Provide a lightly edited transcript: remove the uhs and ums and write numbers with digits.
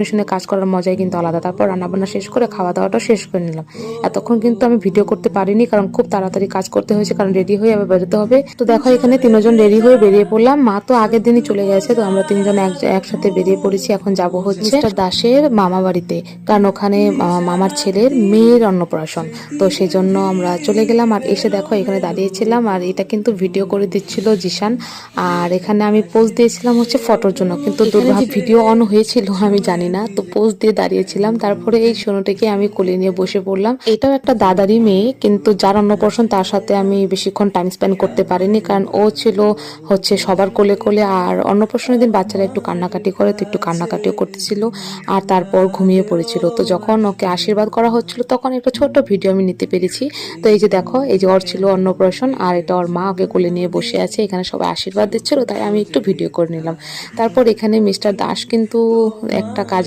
শুনে কাজ করার মজাই কিন্তু আলাদা। তারপর রান্নাবান্না শেষ করে খাওয়া দাওয়াটা শেষ করে নিলাম। এতক্ষণ কিন্তু আমি ভিডিও করতে পারিনি, কারণ খুব তাড়াতাড়ি কাজ করতে হয়েছে, কারণ রেডি হয়ে আবার বেরোতে হবে। তো দেখো এখানে তিনজন রেডি হয়ে বেরিয়ে পড়লাম। মা তো আগের দিনই চলে গেছে, তো আমরা তিনজন একসাথে বেরিয়ে পড়েছি। এখন যাব হচ্ছে মিস্টার দাসের মামা বাড়িতে, কারণ ওখানে মামার ছেলের মেয়ের অন্নপ্রাশন। তো সেই জন্য আমরা চলে গেলাম। আর এসে দেখো এখানে দাঁড়িয়েছিলাম, আর এটা কিন্তু ভিডিও করে দিচ্ছিল জিশান। আর এখানে আমি পোজ দিয়েছিলাম হচ্ছে ফটোর জন্য, কিন্তু দুর্ভাগ্য ভিডিও অন হয়েছিল আমি জানি না, তো পোজ দিয়ে দাঁড়িয়েছিলাম। তারপরে এই সোনুটিকে আমি কোলে নিয়ে বসে পড়লাম। এটাও একটা দাদারই মেয়ে, কিন্তু যার অন্নপ্রাশন তার সাথে আমি বেশিক্ষণ টাইম স্পেন্ড করতে পারিনি, কারণ ও ছিল হচ্ছে সবার কোলে কোলে। আর অন্নপ্রাশনের দিন বাচ্চারা একটু কান্নাকাটি করে, তো একটু কান্নাকাটিও করতেছিল, আর তারপর ঘুমিয়ে পড়েছিল। তো যখন ওকে আশীর্বাদ করা হচ্ছিল তখন একটা ছোট ভিডিও আমি নিতে পেরেছি। তো এই যে দেখো, এই যে ওর ছিল অন্নপ্রাশন, আর এটা ওর মা ওকে কোলে নিয়ে বসে আছে, এখানে সবাই আশীর্বাদ দিচ্ছিল, তাই আমি একটু ভিডিও করে নিলাম। তারপর এখানে মিস্টার দাস কিন্তু একটা কাজ